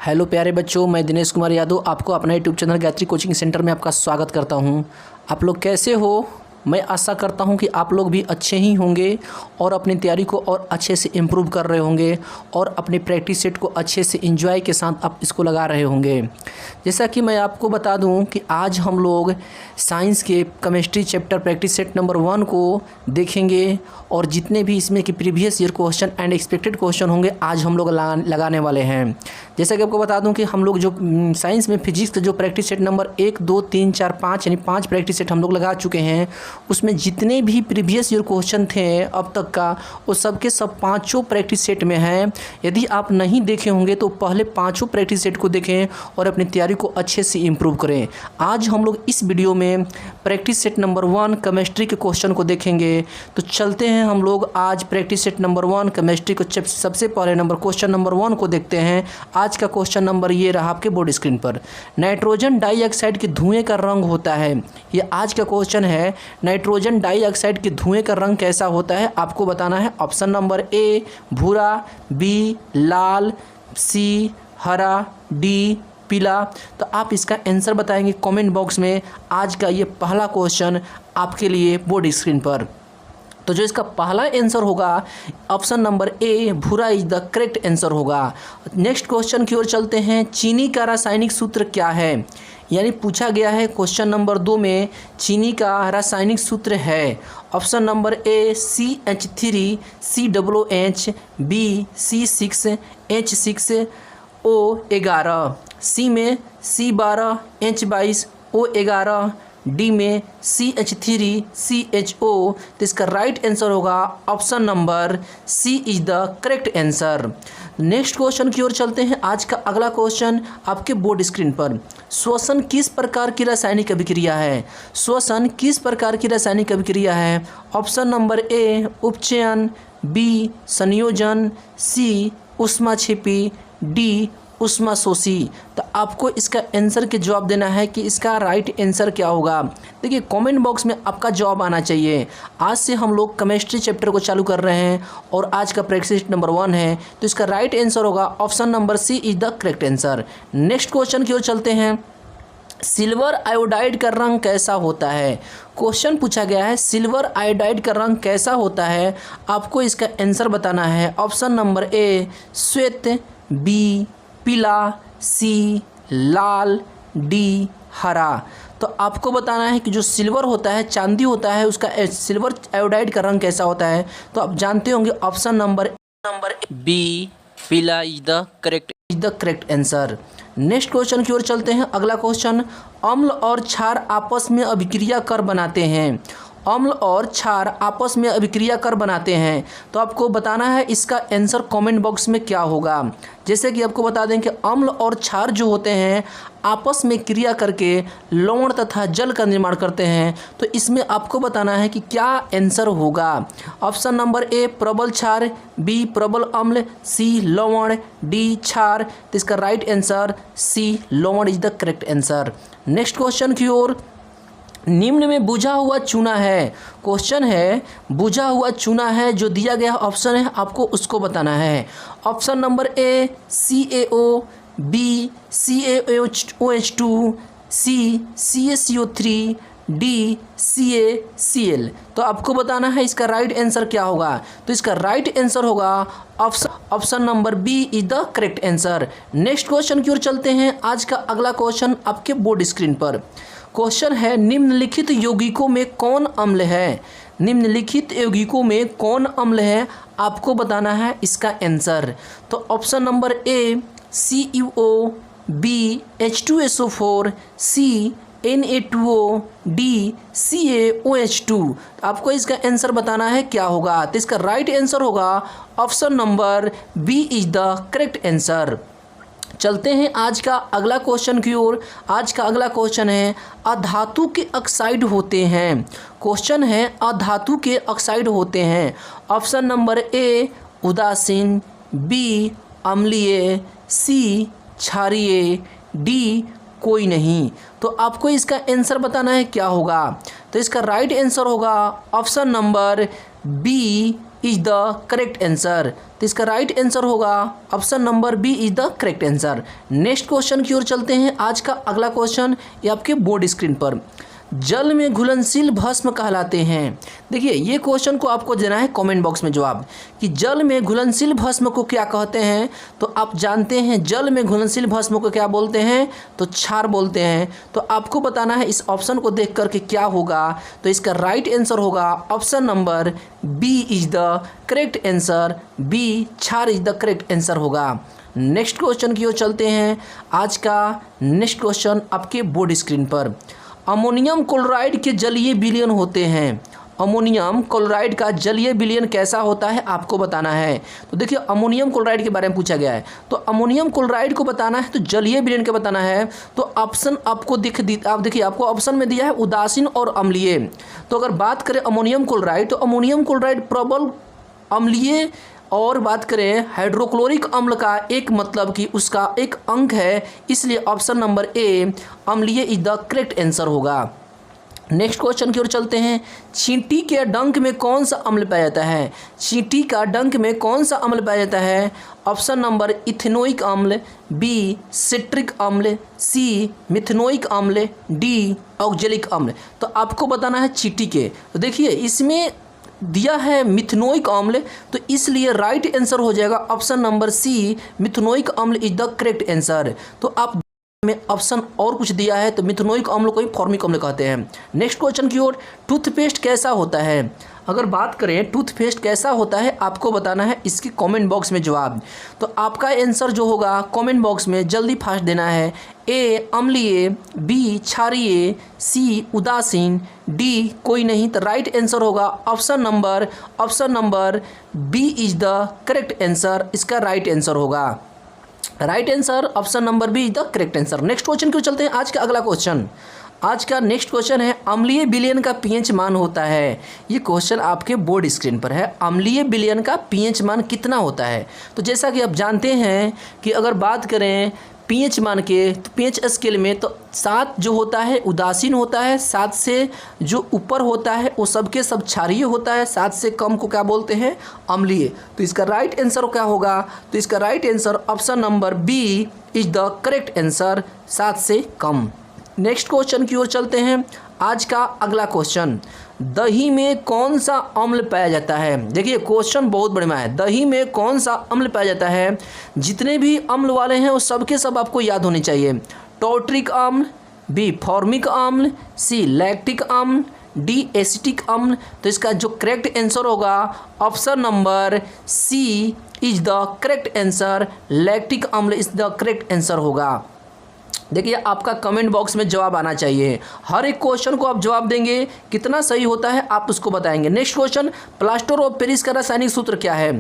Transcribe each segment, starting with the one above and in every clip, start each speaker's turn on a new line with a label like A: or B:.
A: Hello प्यारे बच्चों, मैं दिनेश कुमार यादव आपको अपना YouTube channel Gayatri coaching centre में आपका स्वागत करता हूं। आप लोग कैसे हो? मैं आशा करता हूं कि आप लोग भी अच्छे ही होंगे और अपनी तैयारी को और अच्छे से इम्प्रूव कर रहे होंगे और अपने प्रैक्टिस सेट को अच्छे से एंजॉय के साथ आप इसको लगा रहे होंगे। जैसा कि मैं आपको बता दूं कि आज हम लोग साइंस के chemistry chapter practice set number 1 को देखेंगे और जितने भी इसमें के previous year question and expected question होंगे आज हम लोग लगाने वाले हैं। जैसा कि आपको बता दूं कि हम लोग जो साइंस में फिजिक्स का जो प्रैक्टिस सेट नंबर 1, 2, 3, 4, 5 यानी 5 प्रैक्टिस सेट हम लोग लगा चुके हैं। उसमें जितने भी प्रीवियस ईयर क्वेश्चन थे अब तक का वो सबके सब पाँचों प्रैक्टिस सेट में हैं। यदि आप नहीं देखे होंगे तो पहले पाँचों प्रैक्टिस सेट को देखें और अपनी तैयारी को अच्छे से इम्प्रूव करें। आज हम लोग इस वीडियो में प्रैक्टिस सेट नंबर 1 केमिस्ट्री के क्वेश्चन को देखेंगे। तो चलते हैं हम लोग आज प्रैक्टिस सेट नंबर 1 केमिस्ट्री को सबसे पहले क्वेश्चन नंबर 1 को देखते हैं। आज का क्वेश्चन नंबर ये रहा आपके बोर्ड स्क्रीन पर। नाइट्रोजन डाइऑक्साइड के धुएं का रंग होता है। ये आज का क्वेश्चन है। नाइट्रोजन डाइऑक्साइड के धुएं का रंग कैसा होता है आपको बताना है। ऑप्शन नंबर ए भूरा, बी लाल, सी हरा, डी पीला। तो आप इसका आंसर बताएंगे कमेंट बॉक्स में। आज का ये पहला क्वेश्चन आपके लिए बोर्ड स्क्रीन पर। तो जो इसका पहला आंसर होगा ऑप्शन नंबर ए भूरा इज द करेक्ट आंसर होगा। नेक्स्ट क्वेश्चन की ओर चलते हैं। चीनी का रासायनिक सूत्र क्या है? यानी पूछा गया है क्वेश्चन नंबर 2 में चीनी का रासायनिक सूत्र है। Option number A CH3 COOH, B C6 H6 O11, C में C12 H22 O11, डी में CH3 CHO। तो इसका राइट आंसर होगा option number C is the correct answer. Next question की ओर चलते हैं। आज का अगला क्वेश्चन आपके बोर्ड स्क्रीन पर। श्वसन किस प्रकार की रासायनिक अभिक्रिया है? श्वसन किस प्रकार की रासायनिक अभिक्रिया है? ऑप्शन नंबर ए उपचयन, बी संयोजन, सी ऊष्माक्षेपी, डी ऊष्माशोषी। तो आपको इसका आंसर के जवाब देना है कि इसका राइट आंसर क्या होगा। देखिए कमेंट बॉक्स में आपका जवाब आना चाहिए। आज से हम लोग केमिस्ट्री चैप्टर को चालू कर रहे हैं और आज का प्रैक्टिस नंबर 1 है। तो इसका राइट आंसर होगा option number C is the correct answer. Next question की ओर चलते हैं। सिल्वर आयोडाइड का रंग कैसा होता है? क्वेश्चन पूछा गया है सिल्वर आयोडाइड का रंग कैसा होता है। आपको इसका आंसर बताना है। ऑप्शन नंबर ए श्वेत, बी पीला, सी लाल, डी हरा। तो आपको बताना है कि जो सिल्वर होता है, चांदी होता है, उसका सिल्वर आयोडाइड का रंग कैसा होता है। तो आप जानते होंगे ऑप्शन नंबर बी पीला is the correct answer. Next question की ओर चलते हैं। अगला क्वेश्चन। अम्ल और क्षार आपस में अभिक्रिया कर बनाते हैं। अम्ल और क्षार आपस में अभिक्रिया कर बनाते हैं। तो आपको बताना है इसका आंसर कमेंट बॉक्स में क्या होगा। जैसे कि आपको बता दें कि अम्ल और क्षार जो होते हैं आपस में क्रिया करके लवण तथा जल का निर्माण करते हैं। तो इसमें आपको बताना है कि क्या आंसर होगा। ऑप्शन नंबर ए प्रबल क्षार, बी प्रबल अम्ल, सी लवण, डी क्षार। तो इसका राइट आंसर सी लवण is the correct answer. Next question की ओर। निम्न में बुझा हुआ चूना है। क्वेश्चन है बुझा हुआ चूना है। जो दिया गया ऑप्शन है आपको उसको बताना है। Option number A CaO, B CaOH2, C CaCO3, D CaCl। तो आपको बताना है इसका राइट आंसर क्या होगा। तो इसका राइट आंसर होगा option number B is the correct answer. Next question की ओर चलते हैं। आज का अगला क्वेश्चन आपके बोर्ड स्क्रीन पर। क्वेश्चन है निम्नलिखित यौगिकों में कौन अम्ल है? निम्नलिखित यौगिकों में कौन अम्ल है आपको बताना है इसका आंसर। तो option number A CuO, B H2SO4, C Na2O, D CaOH2। आपको इसका आंसर बताना है क्या होगा। तो इसका राइट आंसर होगा option number B is the correct answer. चलते हैं आज का अगला क्वेश्चन की ओर। आज का अगला क्वेश्चन है अधातु के ऑक्साइड होते हैं। क्वेश्चन है अधातु के ऑक्साइड होते हैं। ऑप्शन नंबर ए उदासीन, बी अम्लीय, सी क्षारीय, डी कोई नहीं। तो आपको इसका आंसर बताना है क्या होगा। तो इसका राइट आंसर होगा option number B is the correct answer. तो इसका राइट आंसर होगा option number B is the correct answer. Next question की ओर चलते हैं। आज का अगला क्वेश्चन ये आपके बोर्ड स्क्रीन पर, जल में घुलनशील भस्म कहलाते हैं। देखिए ये क्वेश्चन को आपको देना है कमेंट बॉक्स में जवाब कि जल में घुलनशील भस्म को क्या कहते हैं। तो आप जानते हैं जल में घुलनशील भस्म को क्या बोलते हैं, तो क्षार बोलते हैं। तो आपको बताना है इस ऑप्शन को देख करके क्या होगा। तो इसका राइट आंसर होगा option number B is the correct answer. B क्षार इज द करेक्ट आंसर होगा। नेक्स्ट क्वेश्चन की ओर चलते हैं। आज का नेक्स्ट क्वेश्चन आपके बोर्ड स्क्रीन पर, अमोनियम क्लोराइड के जलीय विलयन होते हैं। अमोनियम क्लोराइड का जलीय विलयन कैसा होता है आपको बताना है। तो देखिए अमोनियम क्लोराइड के बारे में पूछा गया है, तो अमोनियम क्लोराइड को बताना है, तो जलीय विलयन का बताना है। तो ऑप्शन आपको आप देखिए आपको ऑप्शन में दिया है उदासीन और अम्लीय। तो अगर बात करें अमोनियम क्लोराइड, तो अमोनियम क्लोराइड प्रबल अम्लीय, और बात करें हाइड्रोक्लोरिक अम्ल का एक मतलब कि उसका एक अंक है, इसलिए ऑप्शन नंबर ए अम्लीय इज द करेक्ट आंसर होगा। नेक्स्ट क्वेश्चन की ओर चलते हैं। चींटी के डंक में कौन सा अम्ल पाया जाता है। चींटी का डंक में कौन सा अम्ल पाया जाता है। ऑप्शन नंबर इथेनोइक अम्ल, बी सिट्रिक अम्ल, सी मिथेनोइक अम्ल, डी ऑक्जेलिक अम्ल। तो आपको बताना है चींटी के। तो देखिए इसमें दिया है मिथेनोइक अम्ल, तो इसलिए राइट आंसर हो जाएगा ऑप्शन नंबर सी मिथेनोइक अम्ल इज द करेक्ट आंसर। तो आप में ऑप्शन और कुछ दिया है, तो मिथेनोइक अम्ल को ही फॉर्मिक अम्ल कहते हैं। नेक्स्ट क्वेश्चन की ओर, टूथपेस्ट कैसा होता है। अगर बात करें टूथपेस्ट कैसा होता है आपको बताना है इसके कमेंट बॉक्स में जवाब। तो आपका आंसर जो होगा कमेंट बॉक्स में जल्दी फास्ट देना है। ए अम्लीय, बी क्षारीय, सी उदासीन, डी कोई नहीं। तो राइट आंसर होगा option number B is the correct answer. इसका राइट आंसर होगा। Right answer option number B is the correct answer. Next question क्यों चलते हैं। आज का अगला क्वेश्चन, आज का नेक्स्ट क्वेश्चन है, अम्लीय विलयन का पीएच मान होता है। ये क्वेश्चन आपके बोर्ड स्क्रीन पर है, अम्लीय विलयन का पीएच मान कितना होता है। तो जैसा कि आप जानते हैं कि अगर बात करें पीएच मान के, तो पीएच स्केल में तो 7 जो होता है उदासीन होता है, 7 से जो ऊपर होता है वो सबके सब क्षारीय होता है, 7 से कम को क्या बोलते हैं, अम्लीय। तो इसका राइट आंसर क्या होगा। तो इसका right answer option number B is the correct answer, 7 से कम। नेक्स्ट क्वेश्चन की ओर चलते हैं। आज का अगला क्वेश्चन, दही में कौन सा अम्ल पाया जाता है। देखिए क्वेश्चन बहुत बढ़िया है। दही में कौन सा अम्ल पाया जाता है। जितने भी अम्ल वाले हैं वो सबके सब आपको याद होने चाहिए। टॉर्ट्रिक अम्ल, बी फॉर्मिक अम्ल, सी लैक्टिक अम्ल, डी एसिटिक अम्ल। तो इसका जो करेक्ट आंसर होगा option number C is the correct answer. Lactic अम्ल इज द करेक्ट आंसर होगा। देखिए आपका कमेंट बॉक्स में जवाब आना चाहिए। हर एक क्वेश्चन को आप जवाब देंगे, कितना सही होता है आप उसको बताएंगे। Next question, plaster of Paris का रासायनिक सूत्र क्या है।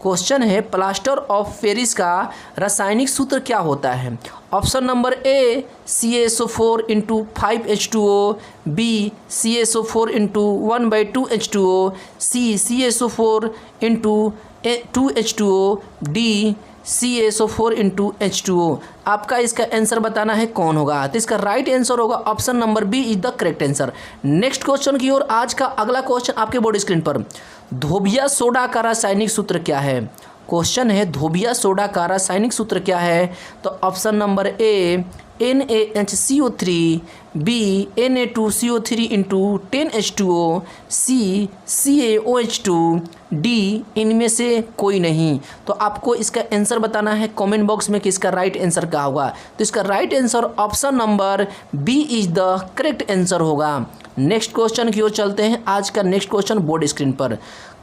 A: क्वेश्चन है प्लास्टर ऑफ पेरिस का रासायनिक सूत्र क्या होता है। Option number A CaSO4 × 5H2O, B CaSO4 × 1/2H2O, C CaSO4 × 2H2O, D CaSO4 × H2O। आपका इसका आंसर बताना है कौन होगा। तो इसका राइट आंसर होगा option number B is the correct answer. Next question की ओर, आज का अगला क्वेश्चन आपके बोर्ड स्क्रीन पर, धोबिया सोडा का रासायनिक सूत्र क्या है। क्वेश्चन है धोबिया सोडा का रासायनिक सूत्र क्या है। तो option number A NaHCO3, B Na2CO3 × 10H2O, C CaOH2, D इनमें से कोई नहीं। तो आपको इसका आंसर बताना है कमेंट बॉक्स में कि इसका राइट आंसर क्या होगा। तो इसका right answer option number B is the correct answer होगा। नेक्स्ट क्वेश्चन की ओर चलते हैं। आज का नेक्स्ट क्वेश्चन बोर्ड स्क्रीन पर,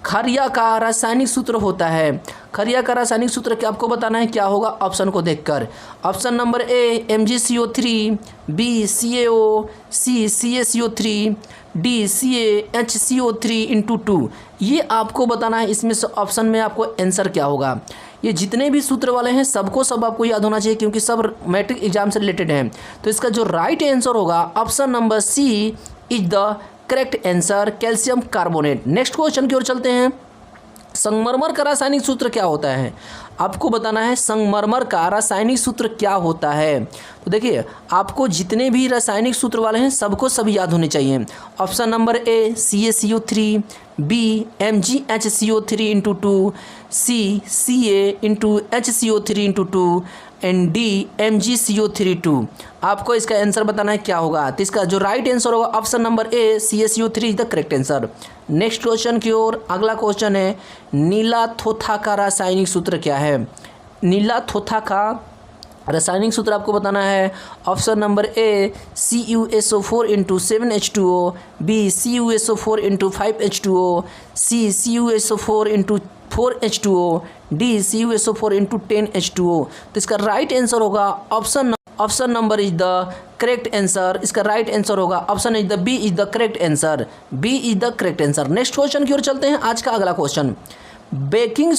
A: खरिया का रासायनिक सूत्र होता है। खरिया का रासायनिक सूत्र क्या आपको बताना है क्या होगा ऑप्शन को देखकर। Option number A MgCO3, B CaO, C CaCO3, D CaHCO3 × 2। ये आपको बताना है। इसमें से ऑप्शन में आपको आंसर क्या होगा। ये जितने भी सूत्र वाले हैं सबको सब आपको याद होना चाहिए क्योंकि सब मैट्रिक एग्जाम से रिलेटेड हैं। तो इसका जो राइट आंसर होगा option number C is the correct answer, calcium carbonate. Next question की ओर चलते हैं। संगमरमर का रासायनिक सूत्र क्या होता है, आपको बताना है संगमरमर का रासायनिक सूत्र क्या होता है। तो देखिए आपको जितने भी रासायनिक सूत्र वाले हैं सबको सभी याद होने चाहिए। Option number A CaCO3, B MgHCO3 into 2, C Ca into HCO3 into 2 and D MgCO3 आपको इसका आंसर बताना है क्या होगा। तो इसका जो राइट आंसर होगा option number A CaCO3 is the correct answer. Next question की ओर अगला क्वेश्चन है, नीला थोथा का रासायनिक सूत्र क्या है। नीला थोथा का रासायनिक सूत्र आपको बताना है। Option number A CuSO4 into 7H2O, B CuSO4 into 5H2O, C CuSO4 into 4H2O, D CuSO4 into 10H2O। तो इसका राइट आंसर होगा option number is the correct answer. इसका राइट आंसर होगा option is the B is the correct answer. B is the correct answer. Next question की ओर चलते हैं। आज का अगला क्वेश्चन, बेकिंग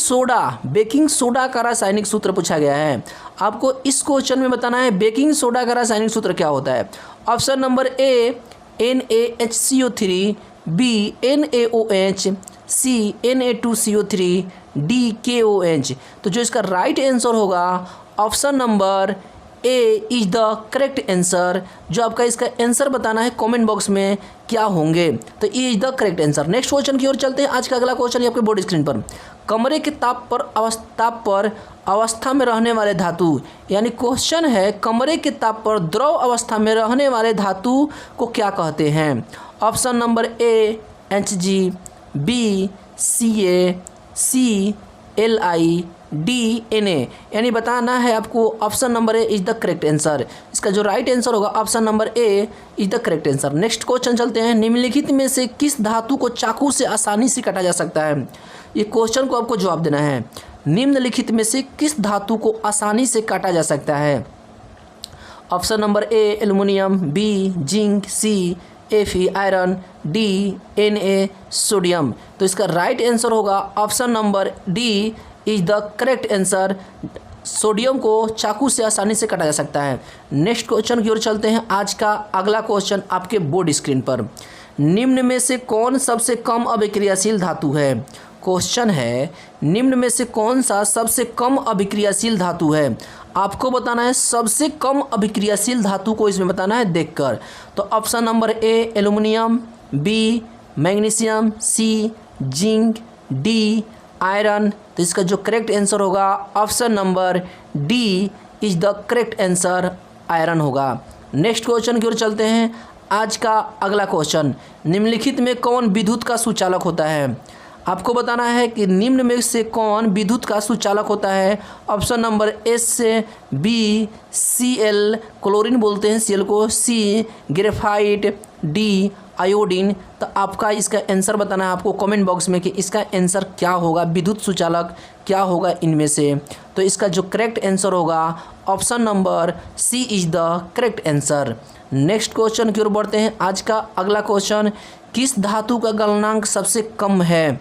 A: सोडा का रासायनिक सूत्र पूछा गया है। आपको इस क्वेश्चन में बताना है बेकिंग सोडा का रासायनिक सूत्र क्या होता है। Option number A NaHCO3, B NaOH, C Na2CO3, D KOH। तो जो इसका राइट आंसर होगा option number A is the correct answer. जो आपका इसका आंसर बताना है कमेंट बॉक्स में क्या होंगे, तो A is the correct answer. Next question की ओर चलते हैं। आज का अगला क्वेश्चन आपके बोर्ड स्क्रीन पर, कमरे के ताप पर अवस्था में रहने वाले धातु, यानी क्वेश्चन है कमरे के ताप पर द्रव अवस्था में रहने वाले धातु को क्या कहते हैं। Option number A Hg, B Ca, C Li, D Na, यानी बताना है आपको option number A is the correct answer. इसका जो राइट आंसर होगा option number A is the correct answer. Next question चलते हैं, निम्नलिखित में से किस धातु को चाकू से आसानी से काटा जा सकता है। ये क्वेश्चन को आपको जवाब देना है, निम्नलिखित में से किस धातु को आसानी से काटा जा सकता है। Option number A aluminium, B zinc, C Fe iron, D Na sodium. तो इसका राइट आंसर होगा option number D is the correct answer. Sodium को चाकू से आसानी से काटा जा सकता है। नेक्स्ट क्वेश्चन की ओर चलते हैं। आज का अगला क्वेश्चन आपके बोर्ड स्क्रीन पर, निम्न में से कौन सबसे कम अभिक्रियाशील धातु है। क्वेश्चन है निम्न में से कौन सा सबसे कम अभिक्रियाशील धातु है। आपको बताना है सबसे कम अभिक्रियाशील धातु को इसमें बताना है देखकर। तो option number A aluminium, B magnesium, C zinc, D iron. तो इसका जो करेक्ट आंसर होगा option number D is the correct answer, iron होगा। नेक्स्ट क्वेश्चन की ओर चलते हैं। आज का अगला क्वेश्चन, निम्नलिखित में कौन विद्युत का सुचालक होता है। आपको बताना है कि निम्न में से कौन विद्युत का सुचालक होता है। ऑप्शन नंबर एस से बी Cl, क्लोरीन बोलते हैं Cl को, सी ग्रेफाइट, डी आयोडीन। तो आपका इसका आंसर बताना है आपको कमेंट बॉक्स में कि इसका आंसर क्या होगा, विद्युत सुचालक क्या होगा इनमें से। तो इसका जो करेक्ट आंसर होगा option number C is the correct answer. Next question की ओर बढ़ते हैं। आज का अगला क्वेश्चन, किस धातु का गलनांक सबसे कम है।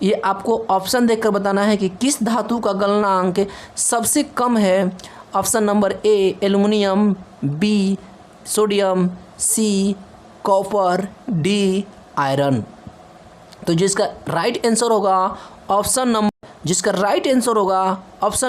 A: ये आपको ऑप्शन देखकर बताना है कि किस धातु का गलनांक सबसे कम है। Option number A aluminium, B sodium, C copper, D iron. तो जिसका राइट आंसर होगा option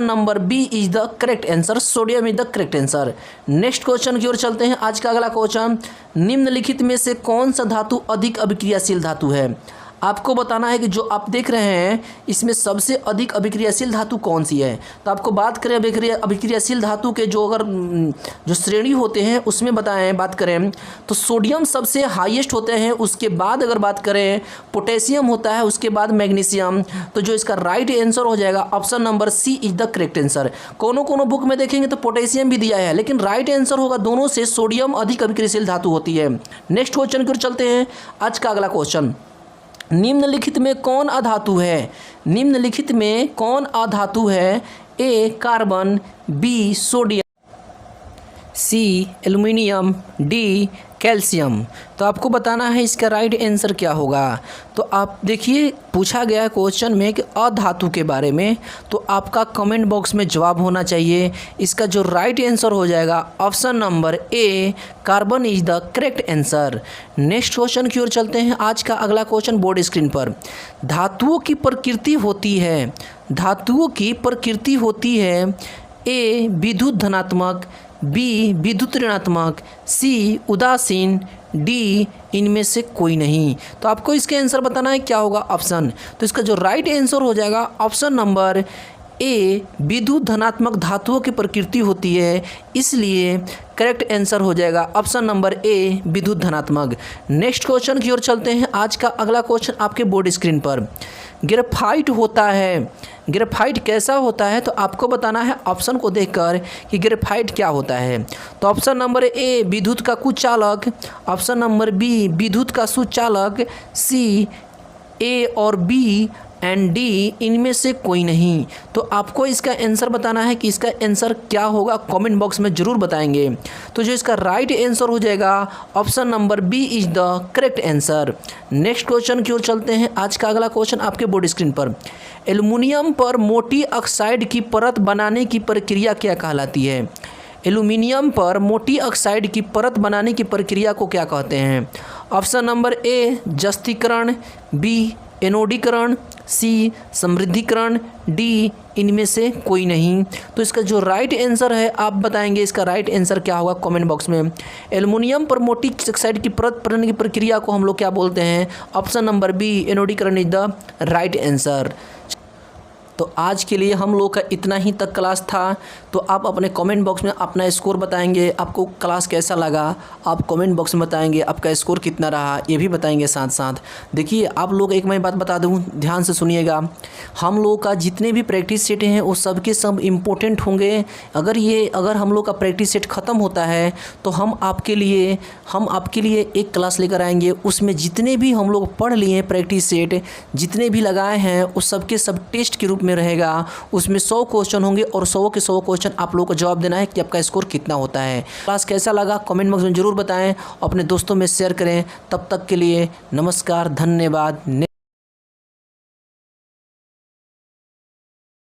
A: number B is the correct answer, sodium is the correct answer. Next question की ओर चलते हैं। आज का अगला क्वेश्चन, निम्नलिखित में से कौन सा धातु अधिक अभिक्रियाशील धातु है। आपको बताना है कि जो आप देख रहे हैं इसमें सबसे अधिक अभिक्रियाशील धातु कौन सी है। तो आपको बात करें अभिक्रियाशील धातु के जो श्रेणी होते हैं उसमें बात करें तो सोडियम सबसे हाईएस्ट होते हैं, उसके बाद अगर बात करें पोटेशियम होता है, उसके बाद मैग्नीशियम। तो जो इसका राइट आंसर हो जाएगा option number C is the correct answer. कोनो बुक में देखेंगे तो पोटेशियम भी दिया है, लेकिन राइट आंसर होगा दोनों से सोडियम अधिक अभिक्रियाशील धातु होती है। नेक्स्ट क्वेश्चन की ओर चलते हैं। आज का अगला क्वेश्चन, निम्नलिखित में कौन अधातु है। ए कार्बन, बी सोडियम, सी एल्युमिनियम, डी कैल्शियम। तो आपको बताना है इसका राइट आंसर क्या होगा। तो आप देखिए पूछा गया है क्वेश्चन में कि अधातु के बारे में, तो आपका कमेंट बॉक्स में जवाब होना चाहिए। इसका जो राइट आंसर हो जाएगा option number A, carbon is the correct answer. Next question की ओर चलते हैं। आज का अगला क्वेश्चन बोर्ड स्क्रीन पर। धातुओं की प्रकृति होती है, धातुओं की प्रकृति होती है ए विद्युत धनात्मक, बी विद्युत ऋणात्मक, सी उदासीन, डी इनमें से कोई नहीं। तो आपको इसके आंसर बताना है क्या होगा ऑप्शन। तो इसका जो राइट आंसर हो जाएगा ऑप्शन नंबर ए, विद्युत धनात्मक धातुओं की प्रकृति होती है, इसलिए करेक्ट आंसर हो जाएगा ऑप्शन नंबर ए, विद्युत धनात्मक। नेक्स्ट क्वेश्चन की ओर चलते हैं। आज का अगला क्वेश्चन आपके बोर्ड स्क्रीन पर। ग्रेफाइट होता है, ग्रेफाइट कैसा होता है। तो आपको बताना है ऑप्शन को देखकर कि ग्रेफाइट क्या होता है। तो ऑप्शन नंबर ए, विद्युत का कुचालक, ऑप्शन नंबर बी, विद्युत का सुचालक, सी ए और बी एंड डी इनमें से कोई नहीं। तो आपको इसका आंसर बताना है कि इसका आंसर क्या होगा, कमेंट बॉक्स में ज़रूर बताएंगे। तो जो इसका राइट आंसर हो जाएगा option number B is the correct answer. Next question की ओर चलते हैं। आज का अगला क्वेश्चन आपके बोर्ड स्क्रीन पर। एल्युमिनियम पर मोटी ऑक्साइड की परत बनाने की प्रक्रिया क्या कहलाती है। एल्युमिनियम पर मोटी ऑक्साइड की परत बनाने की प्रक्रिया को क्या कहते हैं। ऑप्शन नंबर ए, जस्तीकरण, बी एनोडीकरण, सी समृद्धिकरण, डी इनमें से कोई नहीं। तो इसका जो राइट आंसर है आप बताएंगे इसका राइट आंसर क्या होगा कमेंट बॉक्स में। एल्युमिनियम पर मोटी ऑक्साइड की परत बनाने की प्रक्रिया को हम लोग क्या बोलते हैं। ऑप्शन नंबर बी, एनोडीकरण इज द राइट आंसर। तो आज के लिए हम लोग का इतना ही तक क्लास था। तो आप अपने कमेंट बॉक्स में अपना स्कोर बताएंगे, आपको क्लास कैसा लगा आप कमेंट बॉक्स में बताएंगे, आपका स्कोर कितना रहा ये भी बताएंगे साथ साथ। देखिए आप लोग एक मैं बात बता दूं, ध्यान से सुनिएगा। हम लोग का जितने भी प्रैक्टिस सेट हैं वो सबके सब इम्पोर्टेंट होंगे। अगर हम लोग का प्रैक्टिस सेट ख़त्म होता है तो हम आपके लिए एक क्लास लेकर आएंगे। उसमें जितने भी हम लोग पढ़ लिए हैं प्रैक्टिस सेट जितने भी लगाए हैं उस सबके सब टेस्ट के रूप में रहेगा। उसमें 100 क्वेश्चन होंगे और 100 के 100 क्वेश्चन आप लोगों को जवाब देना है कि आपका स्कोर कितना होता है। क्लास कैसा लगा कमेंट बॉक्स में ज़रूर बताएं, अपने दोस्तों में शेयर करें। तब तक के लिए नमस्कार, धन्यवाद।